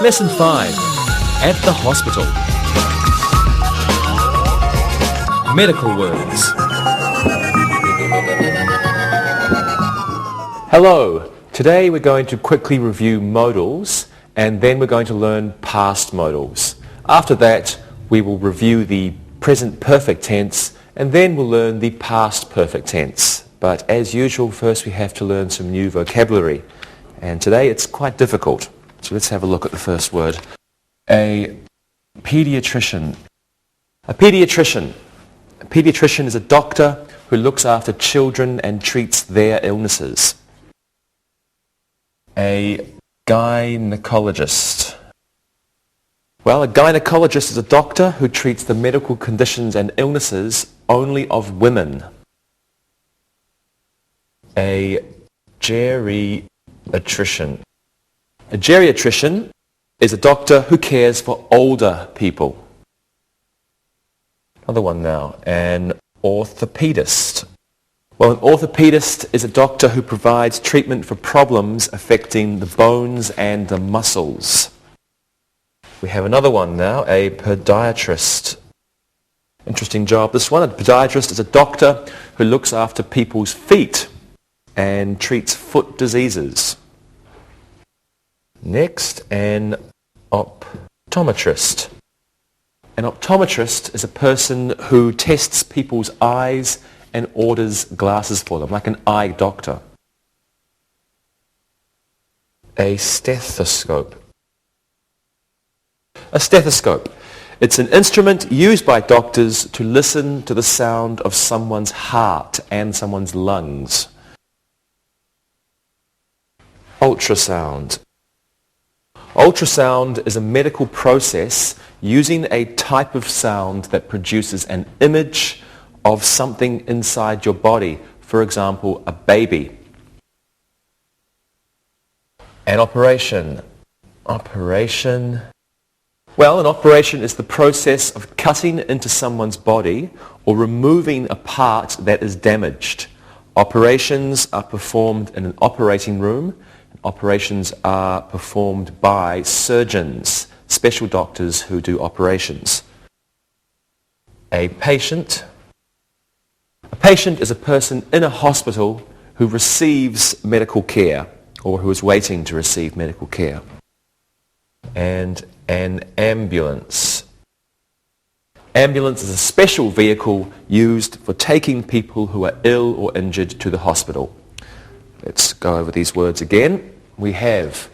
Lesson 5. At the hospital. Medical words. Hello. Today we're going to quickly review modals and then we're going to learn past modals. After that we will review the present perfect tense and then we'll learn the past perfect tense. But as usual, first we have to learn some new vocabulary. And today it's quite difficult. So let's have a look at the first word. A pediatrician. A pediatrician. A pediatrician is a doctor who looks after children and treats their illnesses. A gynecologist. Well, a gynecologist is a doctor who treats the medical conditions and illnesses only of women. A geriatrician. A geriatrician is a doctor who cares for older people. Another one now, an orthopedist. Well, an orthopedist is a doctor who provides treatment for problems affecting the bones and the muscles. We have another one now, a podiatrist. Interesting job, this one. A podiatrist is a doctor who looks after people's feet and treats foot diseases. Next, an optometrist. An optometrist is a person who tests people's eyes and orders glasses for them, like an eye doctor. A stethoscope. A stethoscope. It's an instrument used by doctors to listen to the sound of someone's heart and someone's lungs. Ultrasound. Ultrasound is a medical process using a type of sound that produces an image of something inside your body, for example, a baby. An operation. Operation. Well, an operation is the process of cutting into someone's body or removing a part that is damaged. Operations are performed in an operating room. Operations are performed by surgeons, special doctors who do operations. A patient. A patient is a person in a hospital who receives medical care or who is waiting to receive medical care. And an ambulance. Ambulance is a special vehicle used for taking people who are ill or injured to the hospital. Let's go over these words again. We have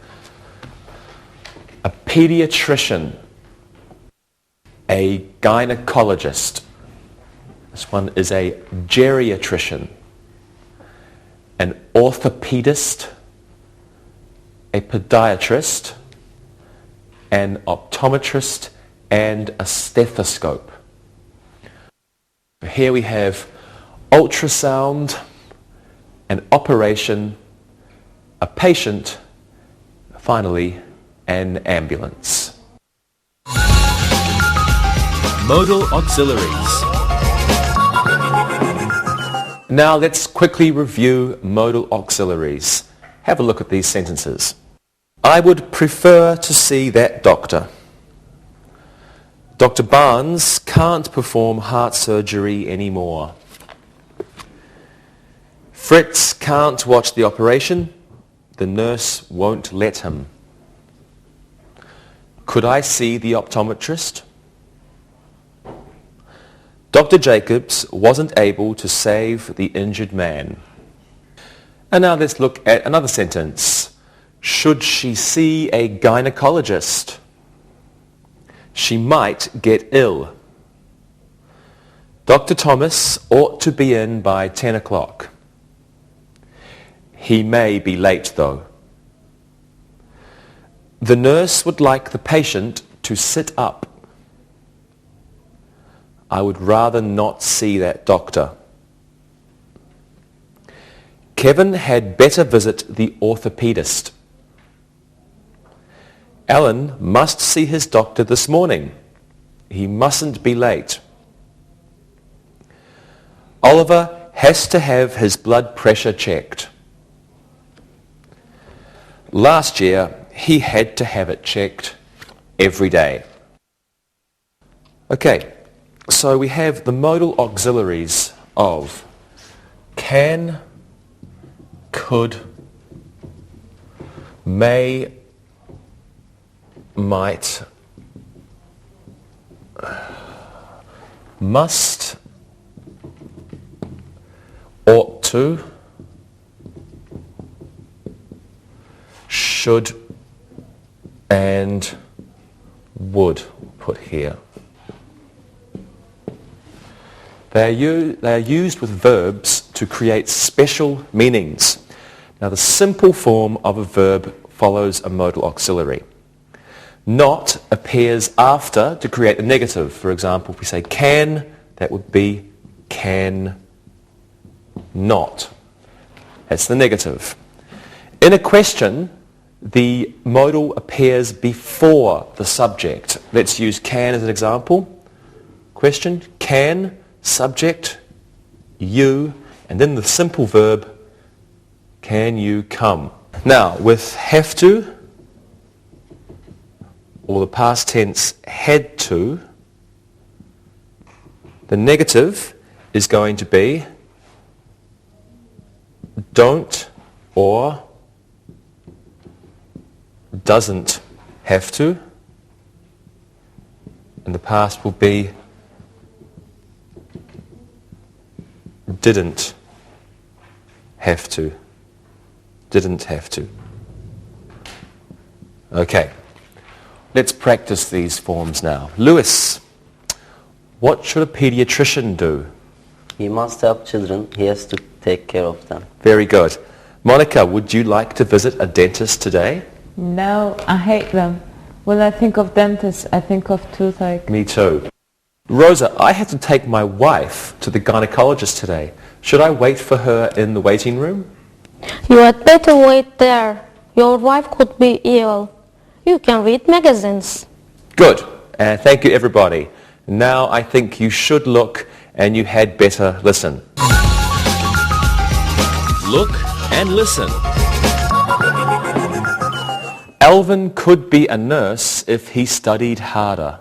a pediatrician, a gynecologist. This one is a geriatrician, an orthopedist, a podiatrist, an optometrist, and a stethoscope. Here we have ultrasound, an operation, a patient, finally, an ambulance. Modal auxiliaries. Now let's quickly review modal auxiliaries. Have a look at these sentences. I would prefer to see that doctor. Dr. Barnes can't perform heart surgery anymore. Fritz can't watch the operation. The nurse won't let him. Could I see the optometrist? Dr. Jacobs wasn't able to save the injured man. And now let's look at another sentence. Should she see a gynecologist? She might get ill. Dr. Thomas ought to be in by 10 o'clock. He may be late though. The nurse would like the patient to sit up. I would rather not see that doctor. Kevin had better visit the orthopedist. Alan must see his doctor this morning. He mustn't be late. Oliver has to have his blood pressure checked. Last year, he had to have it checked every day. Okay, so we have the modal auxiliaries of can, could, may, might, must, ought to, should, and would, put here. They are used with verbs to create special meanings. Now the simple form of a verb follows a modal auxiliary. Not appears after to create a negative. For example, if we say can, that would be can not. That's the negative. In a question, the modal appears before the subject. Let's use can as an example. Question, can, subject, you, and then the simple verb, can you come? Now, with have to, or the past tense had to, the negative is going to be don't or doesn't have to, and the past will be didn't have to. Didn't have to. Okay, let's practice these forms now. Lewis, what should a pediatrician do? He must help children. He has to take care of them. Very good. Monica, would you like to visit a dentist today? No, I hate them. When I think of dentists, I think of toothache. Me too. Rosa, I have to take my wife to the gynecologist today. Should I wait for her in the waiting room? You had better wait there. Your wife could be ill. You can read magazines. Good. Thank you, everybody. Now I think you should look and you had better listen. Look and listen. Alvin could be a nurse if he studied harder.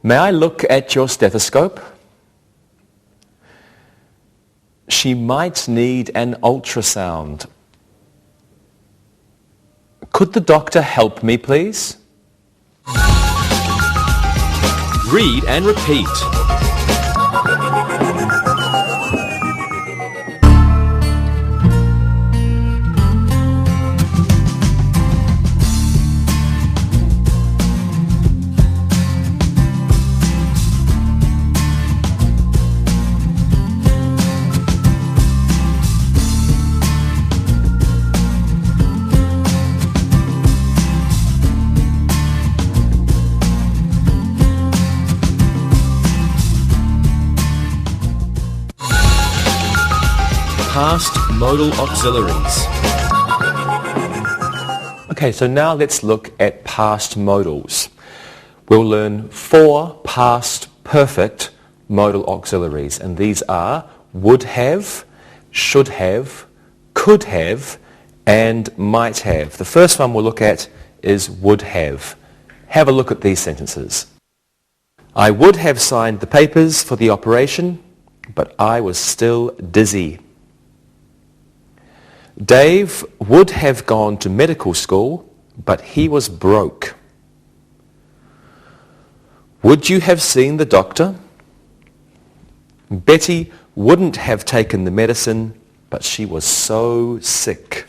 May I look at your stethoscope? She might need an ultrasound. Could the doctor help me, please? Read and repeat. Past modal auxiliaries. Okay, so now let's look at past modals. We'll learn 4 past perfect modal auxiliaries, and these are would have, should have, could have, and might have. The first one we'll look at is would have. Have a look at these sentences. I would have signed the papers for the operation, but I was still dizzy. Dave would have gone to medical school, but he was broke. Would you have seen the doctor? Betty wouldn't have taken the medicine, but she was so sick.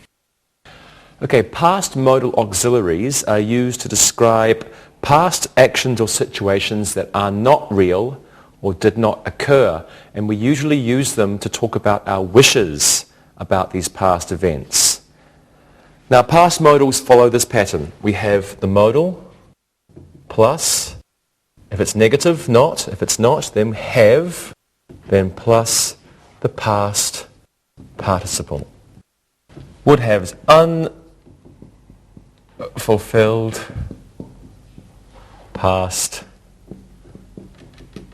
Okay, past modal auxiliaries are used to describe past actions or situations that are not real or did not occur, and we usually use them to talk about our wishes about these past events. Now, past modals follow this pattern. We have the modal plus, if it's negative, not. If it's not, then have, then plus the past participle. Would have unfulfilled past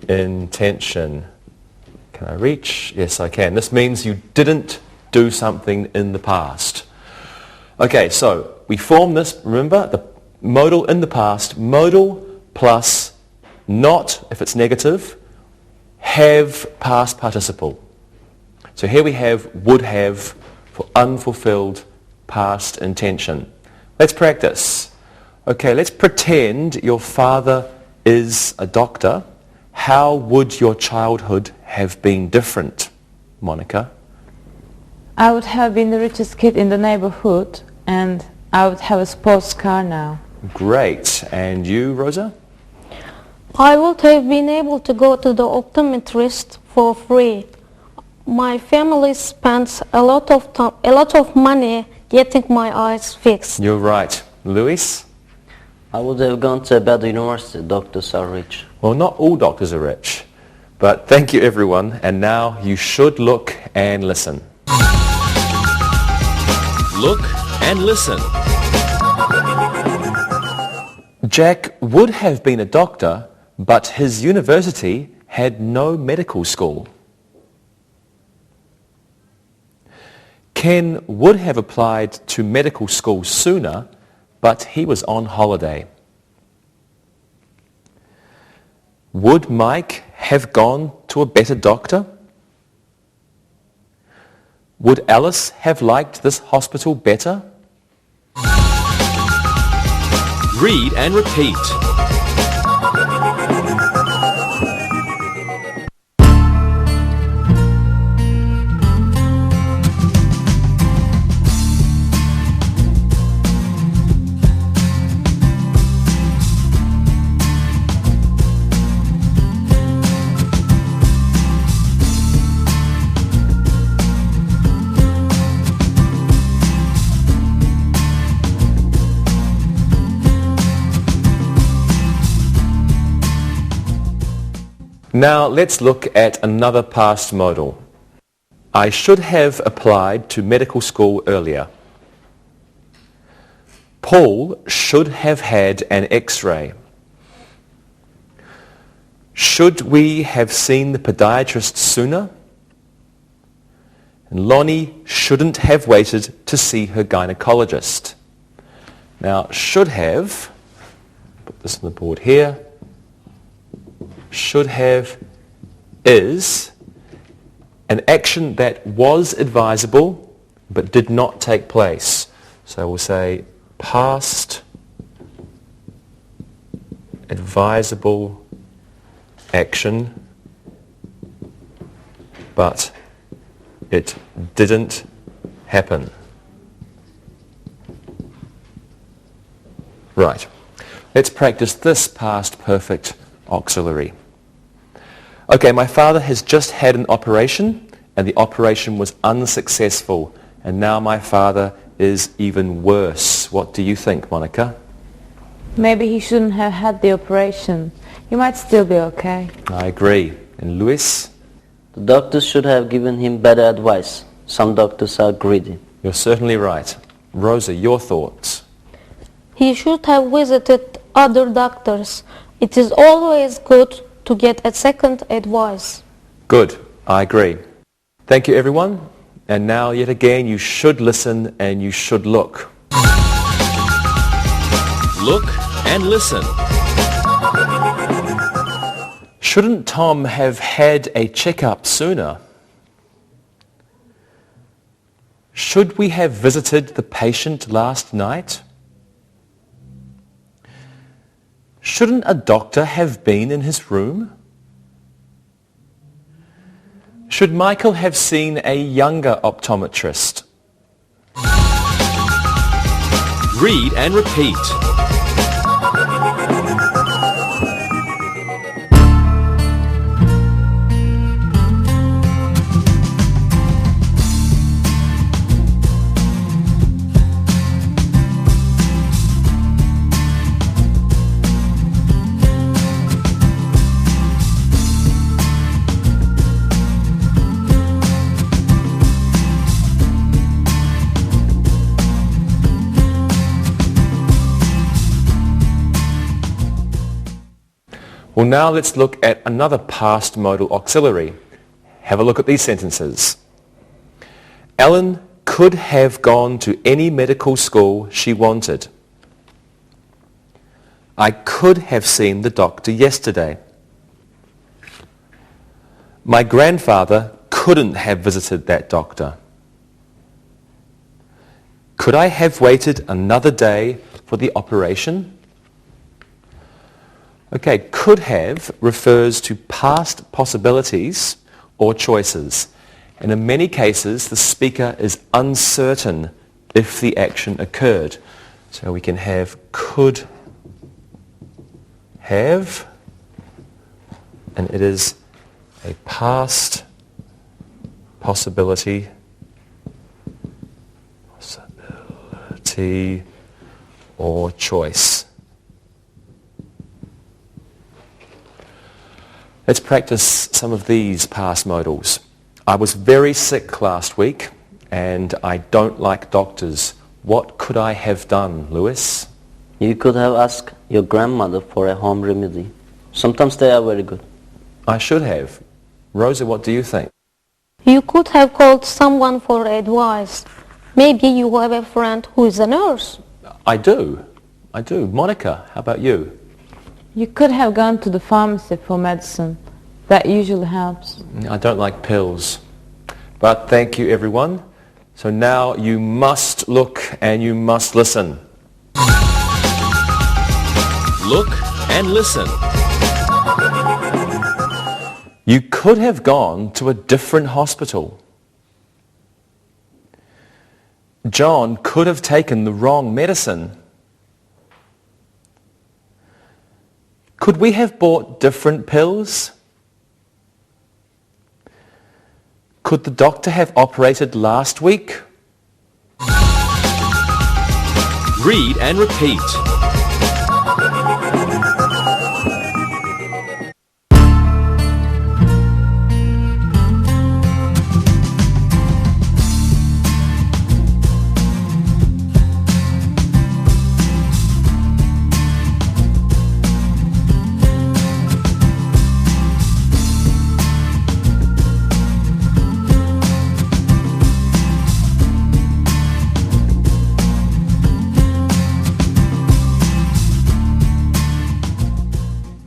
intention. Can I reach? Yes, I can. This means you didn't do something in the past. Okay, so we form this, remember, the modal in the past, modal plus not, if it's negative, have past participle. So here we have would have for unfulfilled past intention. Let's practice. Okay, let's pretend your father is a doctor. How would your childhood have been different, Monica? I would have been the richest kid in the neighborhood and I would have a sports car now. Great. And you, Rosa? I would have been able to go to the optometrist for free. My family spends a lot of money getting my eyes fixed. You're right. Luis? I would have gone to a better university. Doctors are rich. Well, not all doctors are rich. But thank you, everyone. And now you should look and listen. Look and listen. Jack would have been a doctor, but his university had no medical school. Ken would have applied to medical school sooner, but he was on holiday. Would Mike have gone to a better doctor? Would Alice have liked this hospital better? Read and repeat. Now let's look at another past modal. I should have applied to medical school earlier. Paul should have had an X-ray. Should we have seen the podiatrist sooner? And Lonnie shouldn't have waited to see her gynecologist. Now, should have, put this on the board here, should have is an action that was advisable but did not take place. So we'll say past advisable action, but it didn't happen. Right. Let's practice this past perfect auxiliary. Okay, my father has just had an operation and the operation was unsuccessful and now my father is even worse. What do you think, Monica? Maybe he shouldn't have had the operation. He might still be okay. I agree. And Luis? The doctors should have given him better advice. Some doctors are greedy. You're certainly right. Rosa, your thoughts? He should have visited other doctors. It is always good to get a second advice. Good. I agree. Thank you, everyone. And now, yet again, you should listen and you should look. Look and listen. Shouldn't Tom have had a checkup sooner? Should we have visited the patient last night? Shouldn't a doctor have been in his room? Should Michael have seen a younger optometrist? Read and repeat. Well, now let's look at another past modal auxiliary. Have a look at these sentences. Ellen could could have gone to any medical school she wanted. I could have seen the doctor yesterday. My grandfather couldn't have visited that doctor. Could I have waited another day for the operation? Okay, could have refers to past possibilities or choices. And in many cases, the speaker is uncertain if the action occurred. So we can have could have, and it is a past possibility or choice. Let's practice some of these past modals. I was very sick last week and I don't like doctors. What could I have done, Lewis? You could have asked your grandmother for a home remedy. Sometimes they are very good. I should have. Rosa, what do you think? You could have called someone for advice. Maybe you have a friend who is a nurse. I do. Monica, how about you? You could have gone to the pharmacy for medicine. That usually helps. I don't like pills. But thank you, everyone. So now you must look and you must listen. Look and listen. You could have gone to a different hospital. John could have taken the wrong medicine. Could we have bought different pills? Could the doctor have operated last week? Read and repeat.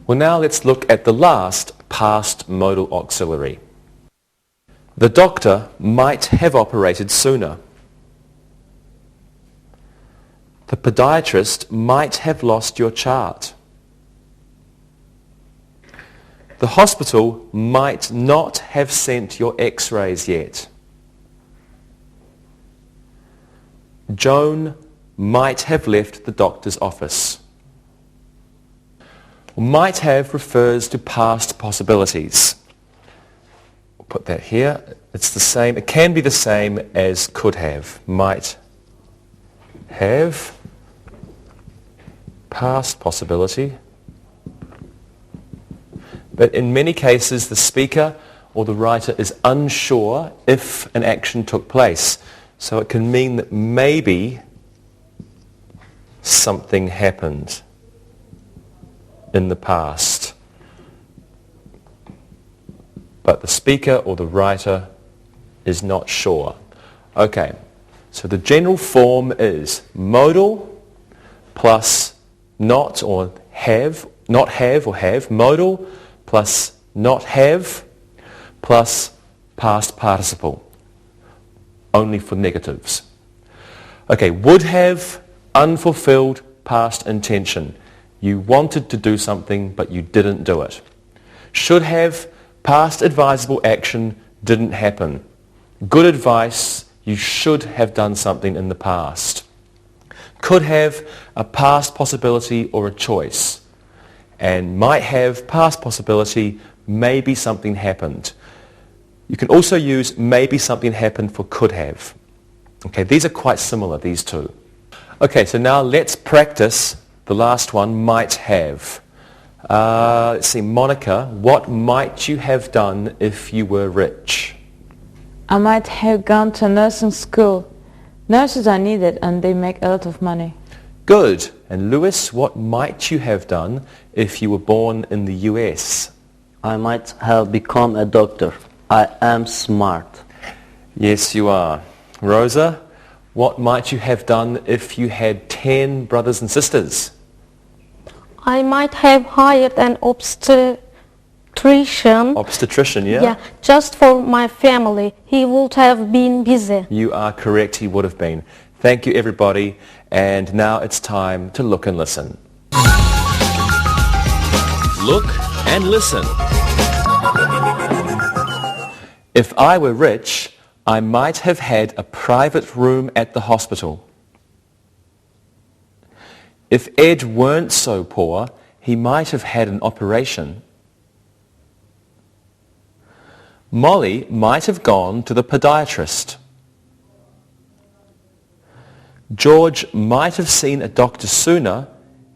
Well, now let's look at the last past modal auxiliary. The doctor might have operated sooner. The podiatrist might have lost your chart. The hospital might not have sent your x-rays yet. Joan might have left the doctor's office. Might have refers to past possibilities. We'll put that here. It's the same. It can be the same as could have. Might have, past possibility. But in many cases, the speaker or the writer is unsure if an action took place. So it can mean that maybe something happened in the past. But the speaker or the writer is not sure. Okay, so the general form is modal plus not or have, not have or have, modal plus not have plus past participle, only for negatives. Okay, would have, unfulfilled past intention. You wanted to do something, but you didn't do it. Should have, past advisable action didn't happen. Good advice, you should have done something in the past. Could have, a past possibility or a choice. And might have, past possibility, maybe something happened. You can also use maybe something happened for could have. Okay, these are quite similar, these two. Okay, so now let's practice the last one, might have. Let's see, Monica, what might you have done if you were rich? I might have gone to a nursing school. Nurses are needed and they make a lot of money. Good. And Lewis, what might you have done if you were born in the US? I might have become a doctor. I am smart. Yes, you are. Rosa, what might you have done if you had 10 brothers and sisters? I might have hired an obstetrician. Obstetrician, yeah? Yeah, just for my family. He would have been busy. You are correct, he would have been. Thank you, everybody. And now it's time to look and listen. Look and listen. If I were rich, I might have had a private room at the hospital. If Ed weren't so poor, he might have had an operation. Molly might have gone to the podiatrist. George might have seen a doctor sooner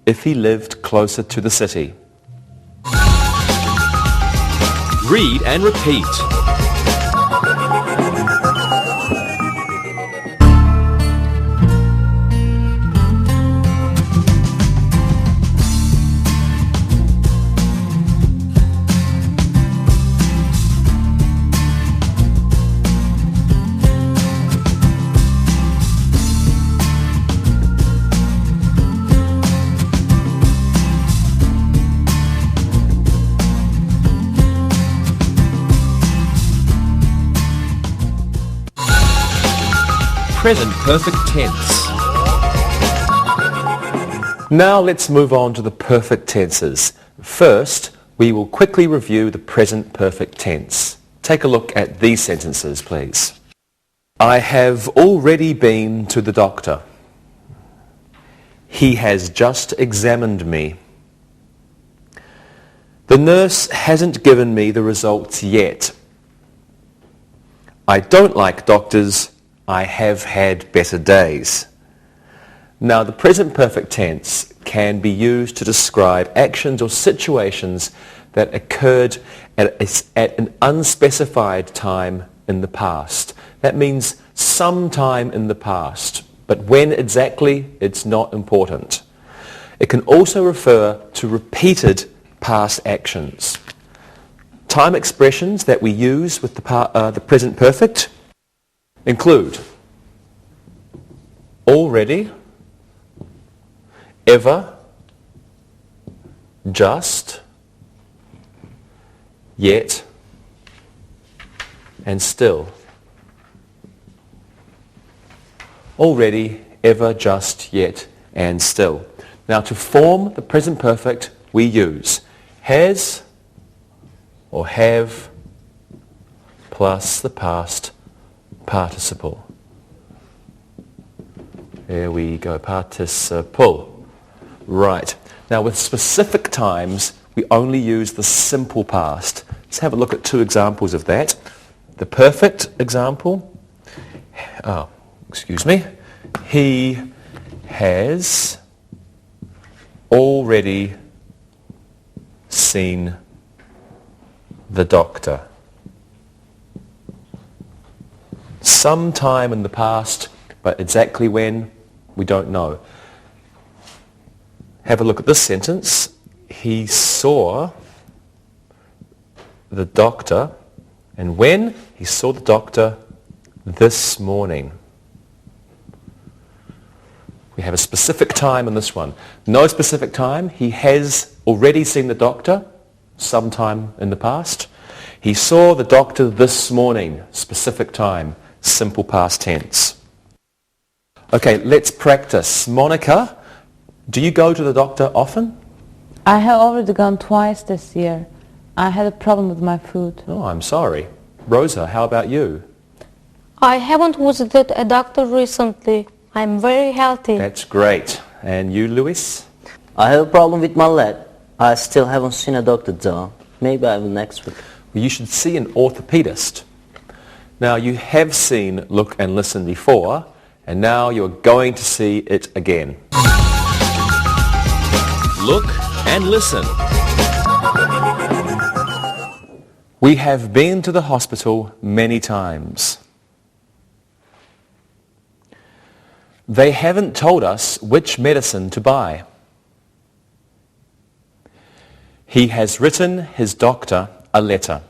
if he lived closer to the city. Read and repeat. Present perfect tense. Now let's move on to the perfect tenses. First, we will quickly review the present perfect tense. Take a look at these sentences, please. I have already been to the doctor. He has just examined me. The nurse hasn't given me the results yet. I don't like doctors. I have had better days. Now, the present perfect tense can be used to describe actions or situations that occurred at an unspecified time in the past. That means some time in the past, but when exactly, it's not important. It can also refer to repeated past actions. Time expressions that we use with the present perfect include already, ever, just, yet, and still. Already, ever, just, yet, and still. Now, to form the present perfect, we use has or have plus the past participle. There we go, participle. Right. Now with specific times, we only use the simple past. Let's have a look at two examples of that. The perfect example, he has already seen the doctor. Sometime in the past, but exactly when, we don't know. Have a look at this sentence. He saw the doctor, and when? He saw the doctor this morning. We have a specific time in this one. No specific time. He has already seen the doctor sometime in the past. He saw the doctor this morning. Specific time. Simple past tense. Okay, let's practice. Monica, do you go to the doctor often? I have already gone twice this year. I had a problem with my food. Oh, I'm sorry. Rosa, how about you? I haven't visited a doctor recently. I'm very healthy. That's great. And you, Luis? I have a problem with my leg. I still haven't seen a doctor though. Maybe I will next week. Well, you should see an orthopedist. Now, you have seen Look and Listen before, and now you're going to see it again. Look and listen. We have been to the hospital many times. They haven't told us which medicine to buy. He has written his doctor a letter.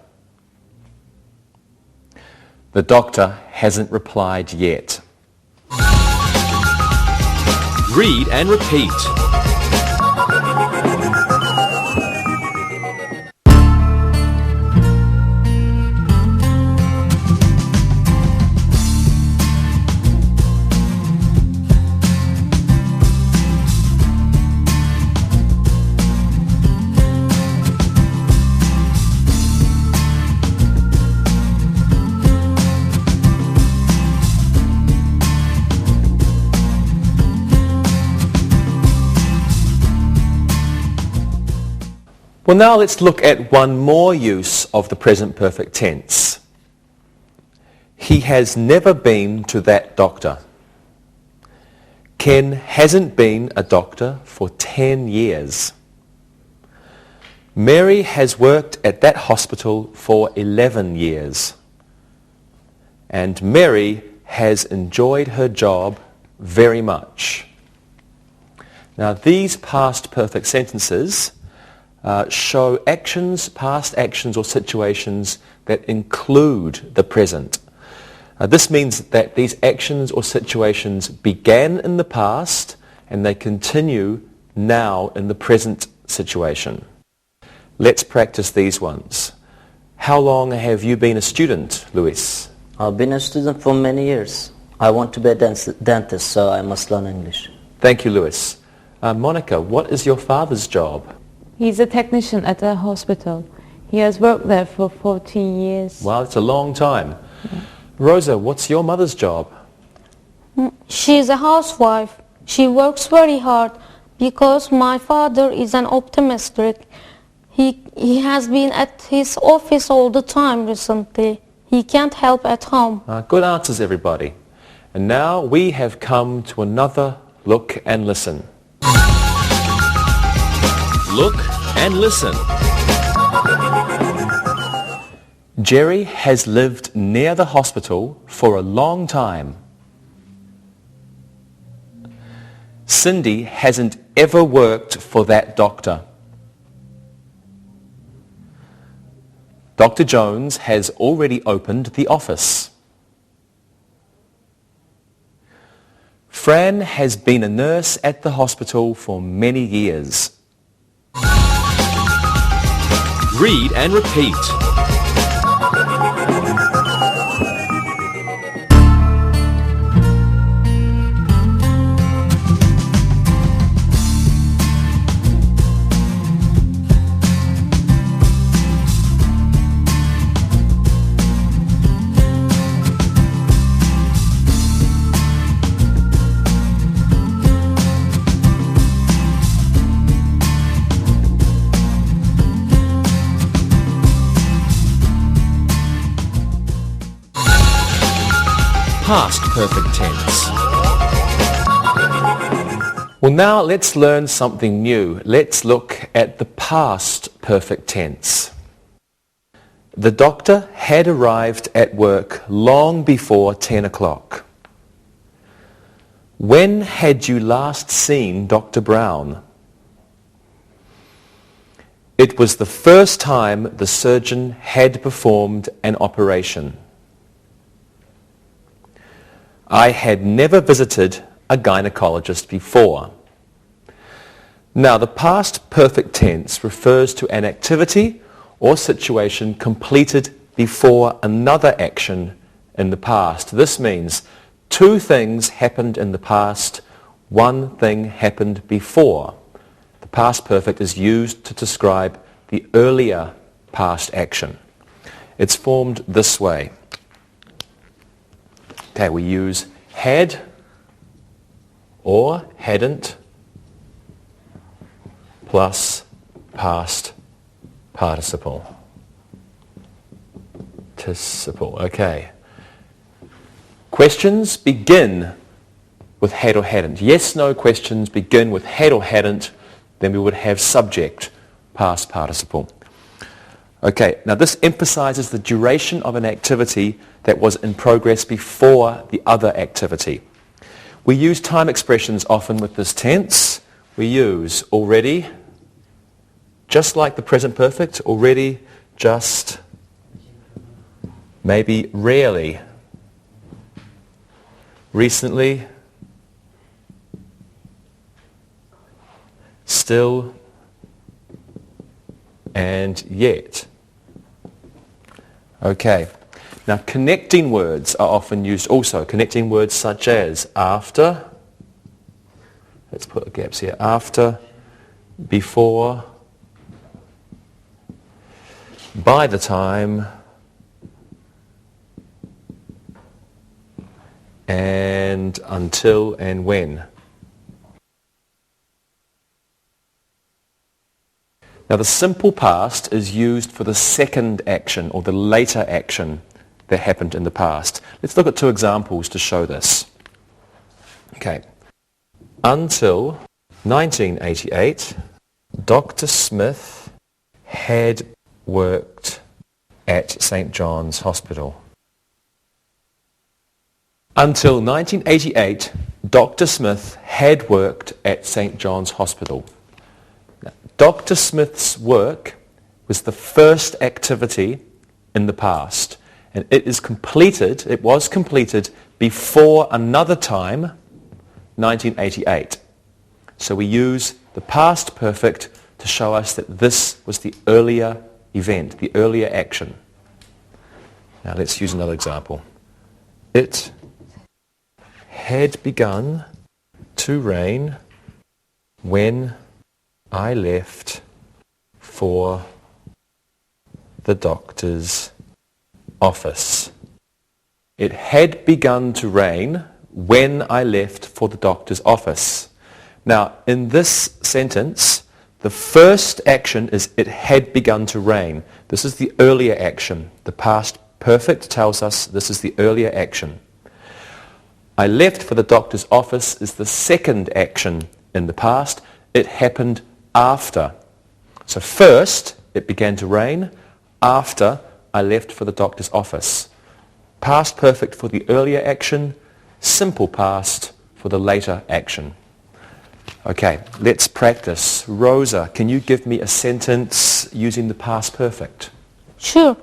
The doctor hasn't replied yet. Read and repeat. Well, now let's look at one more use of the present perfect tense. He has never been to that doctor. Ken hasn't been a doctor for 10 years. Mary has worked at that hospital for 11 years. And Mary has enjoyed her job very much. Now, these past perfect sentences show actions, past actions or situations that include the present. This means that these actions or situations began in the past and they continue now in the present situation. Let's practice these ones. How long have you been a student, Luis? I've been a student for many years. I want to be a dentist, so I must learn English. Thank you, Luis. Monica, what is your father's job? He's a technician at a hospital. He has worked there for 14 years. Wow, it's a long time. Yeah. Rosa, what's your mother's job? She's a housewife. She works very hard because my father is an optometrist. He has been at his office all the time recently. He can't help at home. Good answers, everybody. And now we have come to another look and listen. Look and listen. Jerry has lived near the hospital for a long time. Cindy hasn't ever worked for that doctor. Dr. Jones has already opened the office. Fran has been a nurse at the hospital for many years. Read and repeat. Past perfect tense. Well, now let's learn something new. Let's look at the past perfect tense. The doctor had arrived at work long before 10 o'clock. When had you last seen Dr. Brown? It was the first time the surgeon had performed an operation. I had never visited a gynecologist before. Now, the past perfect tense refers to an activity or situation completed before another action in the past. This means two things happened in the past, one thing happened before. The past perfect is used to describe the earlier past action. It's formed this way. Okay, we use had or hadn't plus past participle. Okay. Questions begin with had or hadn't. Yes, no questions begin with had or hadn't, then we would have subject, past participle. Okay, now this emphasizes the duration of an activity that was in progress before the other activity. We use time expressions often with this tense. We use already, just like the present perfect, already, just, Maybe rarely. Recently. Still. And yet. Okay. Now connecting words are often used also. Connecting words such as after. Let's put gaps here. After. Before. By the time. And until and when. Now the simple past is used for the second action or the later action that happened in the past. Let's look at two examples to show this. Okay. Until 1988, Dr. Smith had worked at St. John's Hospital. Until 1988, Dr. Smith had worked at St. John's Hospital. Now, Dr. Smith's work was the first activity in the past, and it was completed before another time, 1988. So we use the past perfect to show us that this was the earlier event, the earlier action. Now let's use another example. It had begun to rain when I left for the doctor's office. It had begun to rain when I left for the doctor's office. Now, in this sentence, the first action is it had begun to rain. This is the earlier action. The past perfect tells us this is the earlier action. I left for the doctor's office is the second action in the past. It happened after. So first, it began to rain. After, I left for the doctor's office. Past perfect for the earlier action. Simple past for the later action. Okay, let's practice. Rosa, can you give me a sentence using the past perfect? Sure.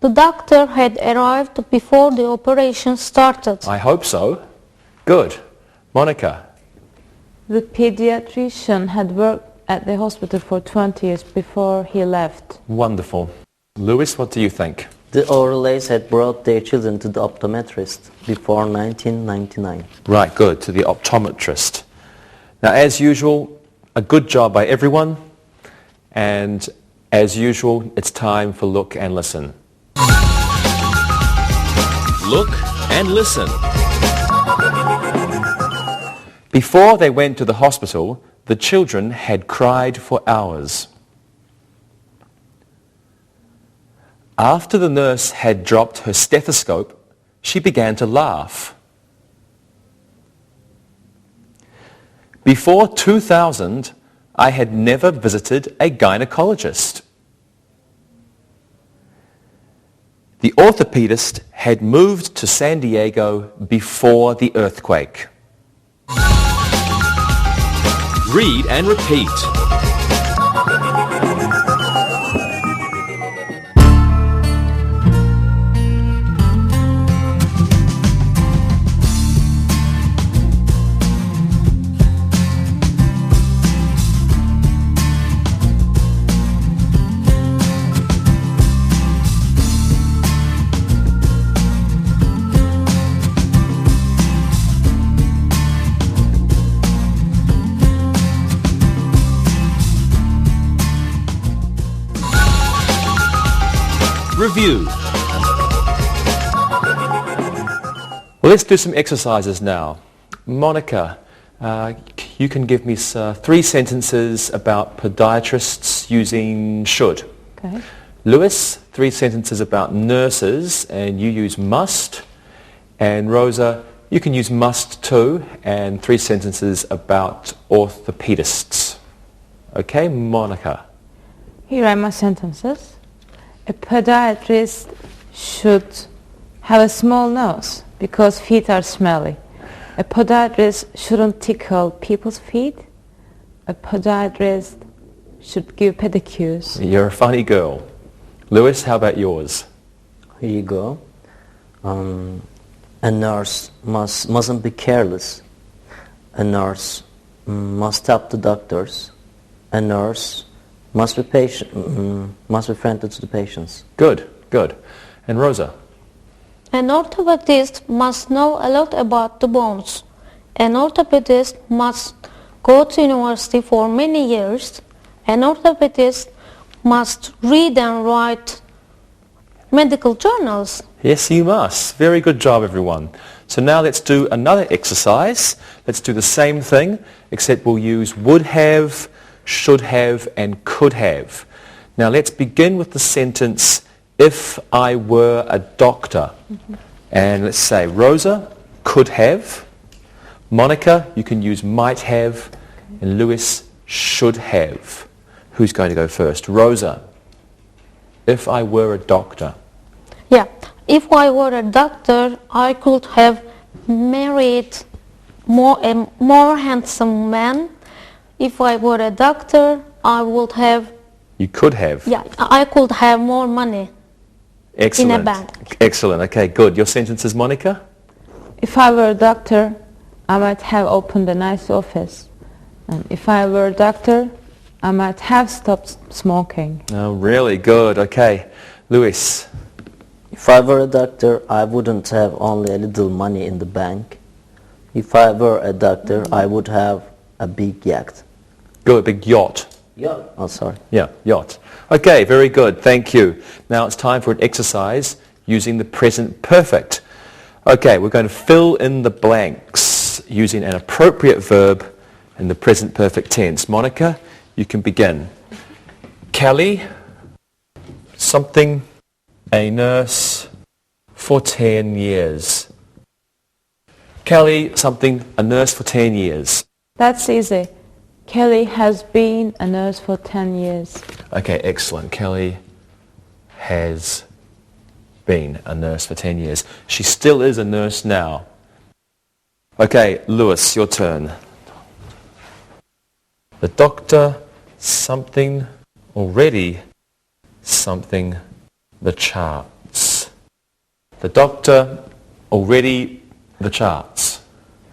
The doctor had arrived before the operation started. I hope so. Good. Monica? The pediatrician had worked at the hospital for 20 years before he left. Wonderful. Lewis, what do you think? The Orleys had brought their children to the optometrist before 1999. Right, good, to the optometrist. Now, as usual, a good job by everyone. And as usual, it's time for Look and Listen. Look and listen. Before they went to the hospital, the children had cried for hours. After the nurse had dropped her stethoscope, she began to laugh. Before 2000, I had never visited a gynecologist. The orthopedist had moved to San Diego before the earthquake. Read and repeat. Review. Well, let's do some exercises now. Monica, you can give me 3 sentences about podiatrists using should. Okay. Lewis, 3 sentences about nurses, and you use must. And Rosa, you can use must too, and 3 sentences about orthopedists. Okay, Monica. Here are my sentences. A podiatrist should have a small nose because feet are smelly. A podiatrist shouldn't tickle people's feet. A podiatrist should give pedicures. You're a funny girl. Lewis, how about yours? Here you go. A nurse mustn't be careless. A nurse must help the doctors. A nurse must be must be friendly to the patients. Good, good. And Rosa? An orthopedist must know a lot about the bones. An orthopedist must go to university for many years. An orthopedist must read and write medical journals. Yes, you must. Very good job, everyone. So now let's do another exercise. Let's do the same thing, except we'll use would have, should have, and could have. Now let's begin with the sentence, if I were a doctor. And let's say, Rosa could have. Monica, you can use might have. And Lewis, should have. Who's going to go first? Rosa, if I were a doctor. Yeah, if I were a doctor, I could have married a more handsome man. If I were a doctor, I would have... You could have. Yeah, I could have more money. Excellent. In a bank. Excellent. Okay, good. Your sentences, Monica? If I were a doctor, I might have opened a nice office. And if I were a doctor, I might have stopped smoking. Oh, really good. Okay. Lewis? If I were a doctor, I wouldn't have only a little money in the bank. If I were a doctor, I would have a big yacht. Good, big yacht. Yacht? Oh, sorry. Yeah, yacht. Okay, very good. Thank you. Now it's time for an exercise using the present perfect. Okay, we're going to fill in the blanks using an appropriate verb in the present perfect tense. Monica, you can begin. Kelly, something, a nurse for 10 years. Kelly, something, a nurse for 10 years. That's easy. Kelly has been a nurse for 10 years. Okay, excellent. Kelly has been a nurse for 10 years. She still is a nurse now. Okay, Lewis, your turn. The doctor, something, already, something, the charts. The doctor, already, the charts.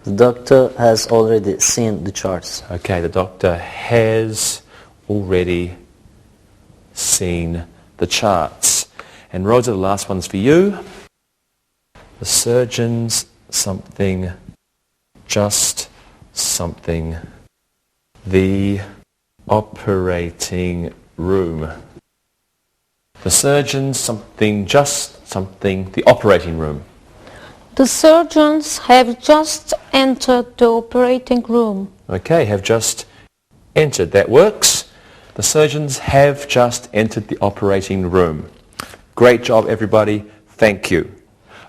The doctor has already seen the charts. Okay, the doctor has already seen the charts. And Rosa, the last one's for you. The surgeon's something, just something, the operating room. The surgeon's something, just something, the operating room. The surgeons have just entered the operating room. Okay, have just entered. That works. The surgeons have just entered the operating room. Great job, everybody. Thank you.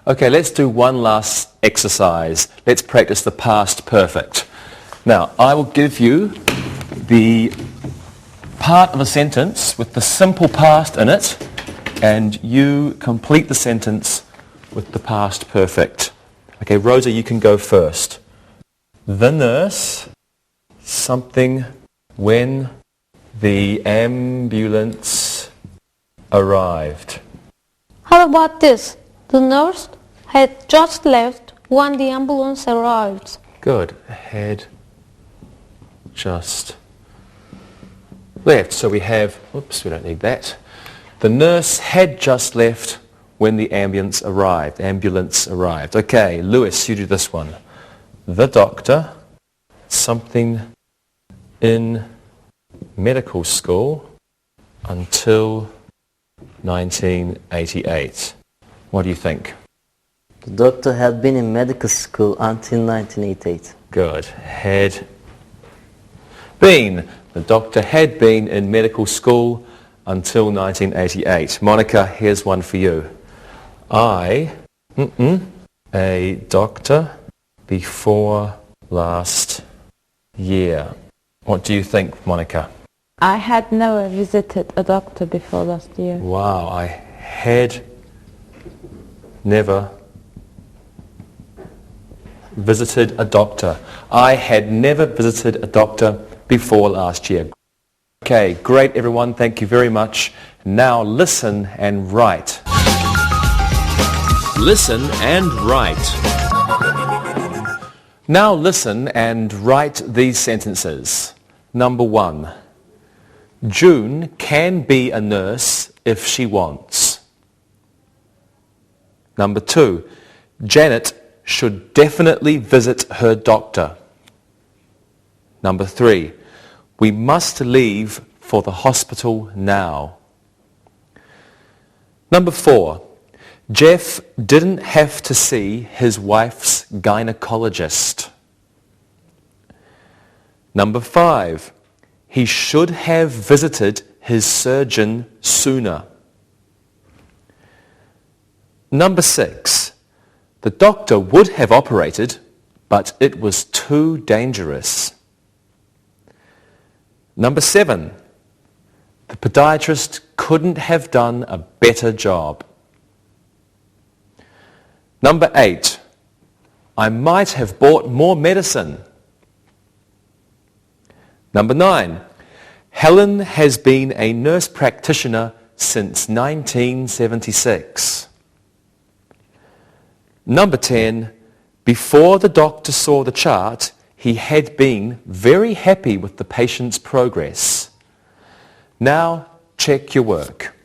Okay, let's do one last exercise. Let's practice the past perfect. Now, I will give you the part of a sentence with the simple past in it, and you complete the sentence with the past perfect. Okay, Rosa, you can go first. The nurse, something, when the ambulance arrived. How about this? The nurse had just left when the ambulance arrived. Good. Had just left. So we have, oops, we don't need that. The nurse had just left when the ambulance arrived. Ambulance arrived. Okay, Lewis, you do this one. The doctor, something in medical school until 1988. What do you think? The doctor had been in medical school until 1988. Good. Had been. The doctor had been in medical school until 1988. Monica, here's one for you. A doctor before last year. What do you think, Monica? I had never visited a doctor before last year. Wow, I had never visited a doctor. I had never visited a doctor before last year. Okay, great everyone, thank you very much. Now listen and write. Listen and write. Now listen and write these sentences. Number 1. June can be a nurse if she wants. Number 2. Janet should definitely visit her doctor. Number 3. We must leave for the hospital now. Number 4. Jeff didn't have to see his wife's gynecologist. Number 5. He should have visited his surgeon sooner. Number 6. The doctor would have operated, but it was too dangerous. Number 7. The podiatrist couldn't have done a better job. Number 8. I might have bought more medicine. Number 9. Helen has been a nurse practitioner since 1976. Number 10. Before the doctor saw the chart, he had been very happy with the patient's progress. Now check your work.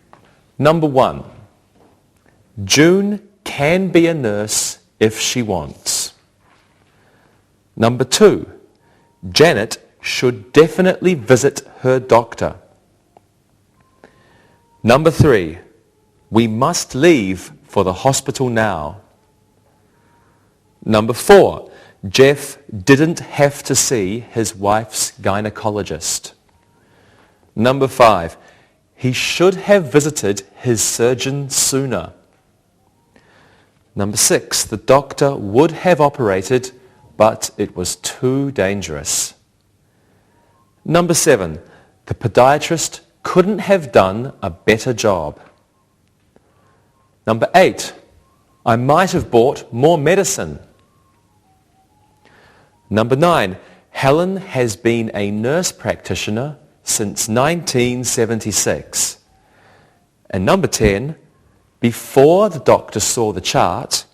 Number 1. June can be a nurse if she wants. Number 2. Janet should definitely visit her doctor. Number 3. We must leave for the hospital now. Number 4. Jeff didn't have to see his wife's gynecologist. Number 5. He should have visited his surgeon sooner. Number 6. The doctor would have operated, but it was too dangerous. Number 7. The podiatrist couldn't have done a better job. Number 8. I might have bought more medicine. Number 9. Helen has been a nurse practitioner since 1976. And number 10. Before the doctor saw the chart,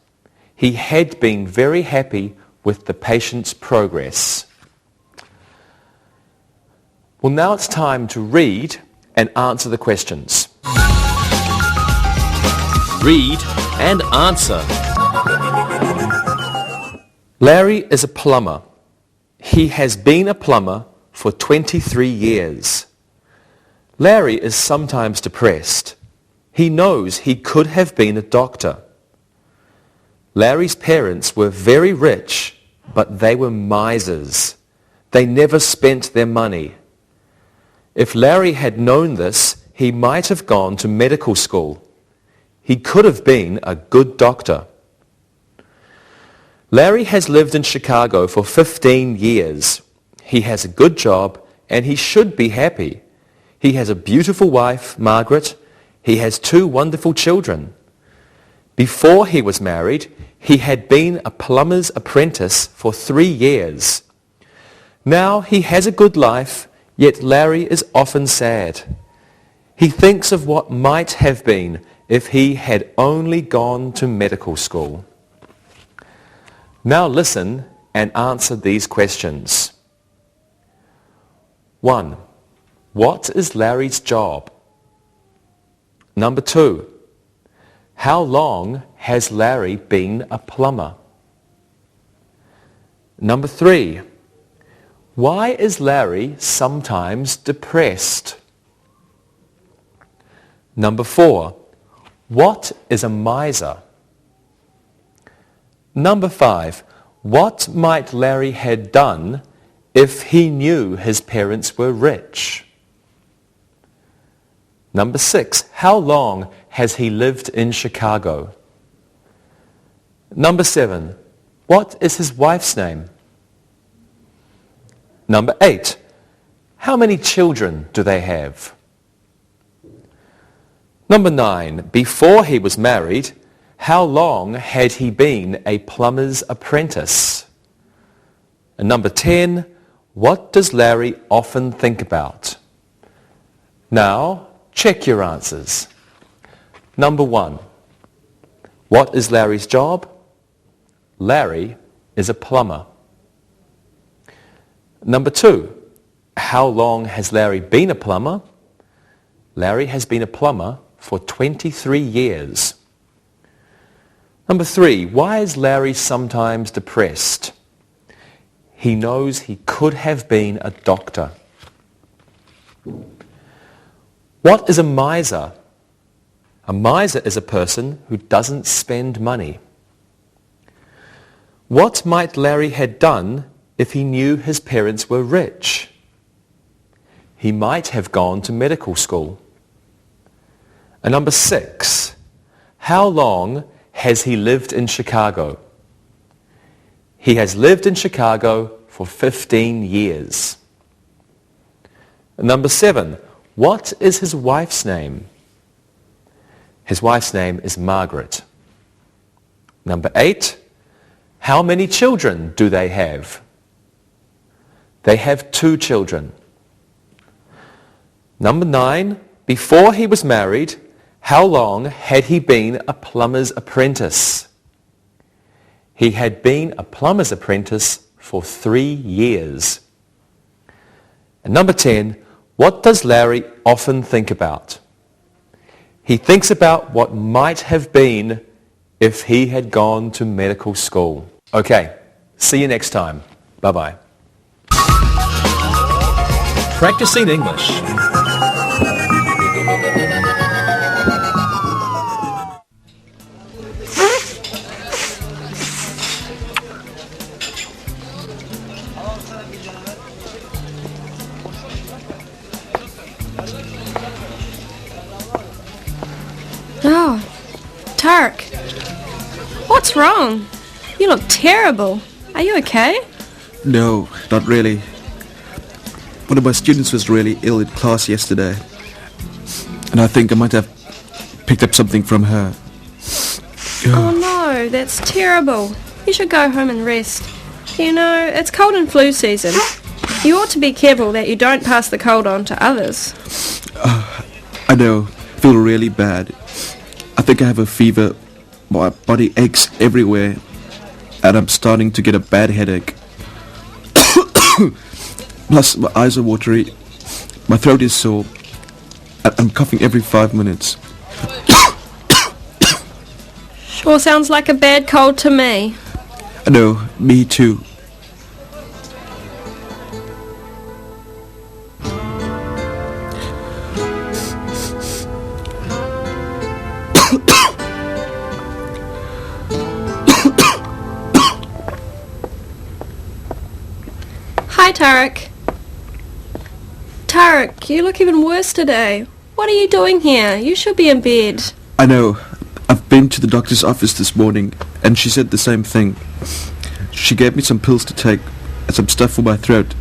he had been very happy with the patient's progress. Well, now it's time to read and answer the questions. Read and answer. Larry is a plumber. He has been a plumber for 23 years. Larry is sometimes depressed. He knows he could have been a doctor. Larry's parents were very rich, but they were misers. They never spent their money. If Larry had known this, he might have gone to medical school. He could have been a good doctor. Larry has lived in Chicago for 15 years. He has a good job and he should be happy. He has a beautiful wife, Margaret. He has 2 wonderful children. Before he was married, he had been a plumber's apprentice for 3 years. Now he has a good life, yet Larry is often sad. He thinks of what might have been if he had only gone to medical school. Now listen and answer these questions. 1. What is Larry's job? Number 2. How long has Larry been a plumber? Number 3. Why is Larry sometimes depressed? Number 4. What is a miser? Number 5. What might Larry have done if he knew his parents were rich? Number 6. How long has he lived in Chicago? Number 7. What is his wife's name? Number 8. How many children do they have? Number 9. Before he was married, how long had he been a plumber's apprentice? And number 10. What does Larry often think about? Now, check your answers. Number 1. What is Larry's job? Larry is a plumber. Number 2, how long has Larry been a plumber? Larry has been a plumber for 23 years. Number 3, why is Larry sometimes depressed? He knows he could have been a doctor. What is a miser? A miser is a person who doesn't spend money. What might Larry have done if he knew his parents were rich? He might have gone to medical school. And number 6, how long has he lived in Chicago? He has lived in Chicago for 15 years. And number 7, what is his wife's name? His wife's name is Margaret. Number 8, how many children do they have? They have 2 children. Number 9, before he was married, how long had he been a plumber's apprentice? He had been a plumber's apprentice for 3 years. And number 10, what does Larry often think about? He thinks about what might have been if he had gone to medical school. Okay, see you next time. Bye-bye. Practicing English. Oh, Tarek. What's wrong? You look terrible. Are you okay? No, not really. One of my students was really ill in class yesterday, and I think I might have picked up something from her. Oh no, that's terrible. You should go home and rest. You know, it's cold and flu season. You ought to be careful that you don't pass the cold on to others. I know, feel really bad. I think I have a fever, my body aches everywhere, and I'm starting to get a bad headache. Plus, my eyes are watery, my throat is sore, and I'm coughing every 5 minutes. Sure sounds like a bad cold to me. I know, me too. Hi, Tarek. Tarek, you look even worse today. What are you doing here? You should be in bed. I know. I've been to the doctor's office this morning, and she said the same thing. She gave me some pills to take and some stuff for my throat,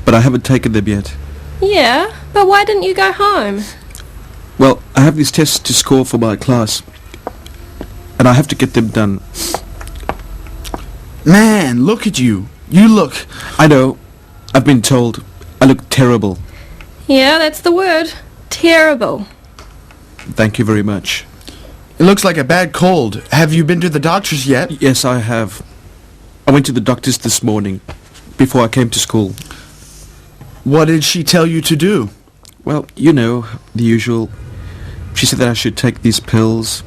but I haven't taken them yet. Yeah, but why didn't you go home? Well, I have these tests to score for my class, and I have to get them done. Man, look at you. You look... I know. I've been told. I look terrible. Yeah, that's the word. Terrible. Thank you very much. It looks like a bad cold. Have you been to the doctor's yet? Yes, I have. I went to the doctor's this morning, before I came to school. What did she tell you to do? Well, you know, the usual. She said that I should take these pills,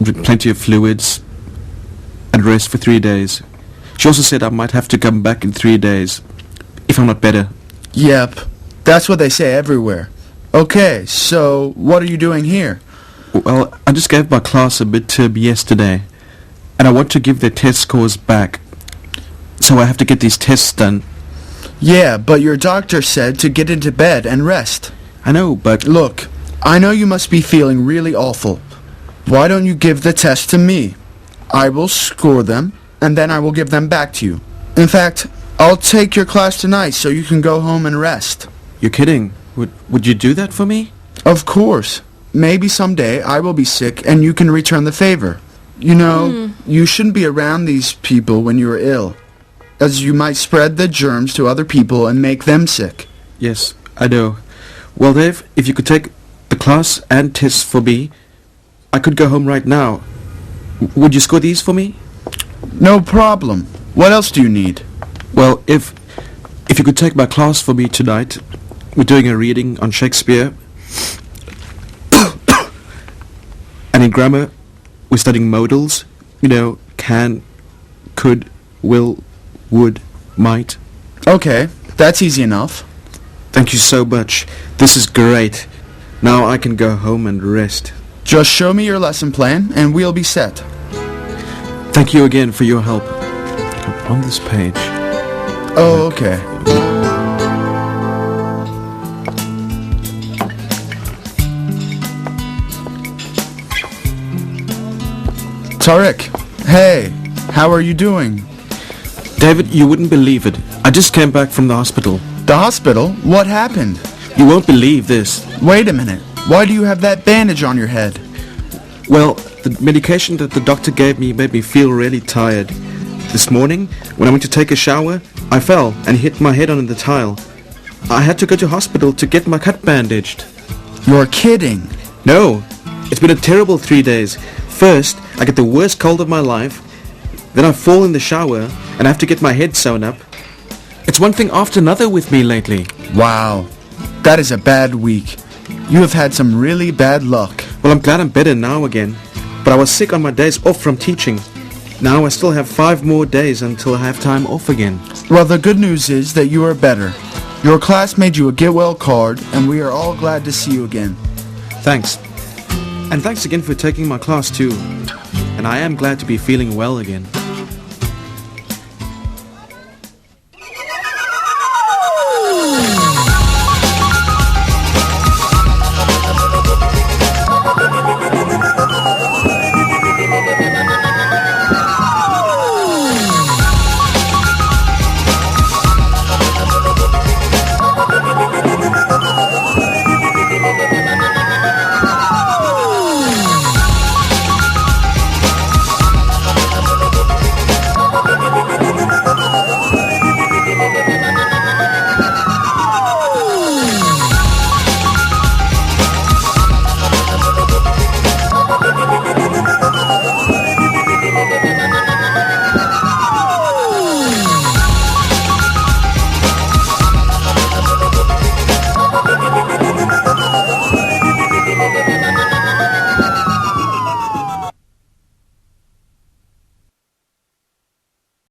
drink plenty of fluids, and rest for 3 days. She also said I might have to come back in 3 days, if I'm not better. Yep, that's what they say everywhere. Okay, so what are you doing here? Well, I just gave my class a midterm yesterday, and I want to give their test scores back. So I have to get these tests done. Yeah, but your doctor said to get into bed and rest. I know, but... Look, I know you must be feeling really awful. Why don't you give the test to me? I will score them, and then I will give them back to you. In fact, I'll take your class tonight so you can go home and rest. You're kidding. Would you do that for me? Of course. Maybe someday I will be sick and you can return the favor. You know, you shouldn't be around these people when you are ill, as you might spread the germs to other people and make them sick. Yes, I know. Well, Dave, if you could take the class and tests for me, I could go home right now. Would you score these for me? No problem. What else do you need? Well, if you could take my class for me tonight. We're doing a reading on Shakespeare. And in grammar, we're studying modals. You know, can, could, will, would, might. Okay, that's easy enough. Thank you so much. This is great. Now I can go home and rest. Just show me your lesson plan and we'll be set. Thank you again for your help. On this page. Oh, okay. Tariq, hey, how are you doing? David, you wouldn't believe it. I just came back from the hospital. The hospital? What happened? You won't believe this. Wait a minute. Why do you have that bandage on your head? Well, the medication that the doctor gave me made me feel really tired. This morning, when I went to take a shower, I fell and hit my head on the tile. I had to go to hospital to get my cut bandaged. You're kidding. No, it's been a terrible 3 days. First, I get the worst cold of my life. Then I fall in the shower and I have to get my head sewn up. It's one thing after another with me lately. Wow, that is a bad week. You have had some really bad luck. Well, I'm glad I'm better now again. But I was sick on my days off from teaching. Now I still have 5 more days until I have time off again. Well, the good news is that you are better. Your class made you a get well card, and we are all glad to see you again. Thanks. And thanks again for taking my class too. And I am glad to be feeling well again.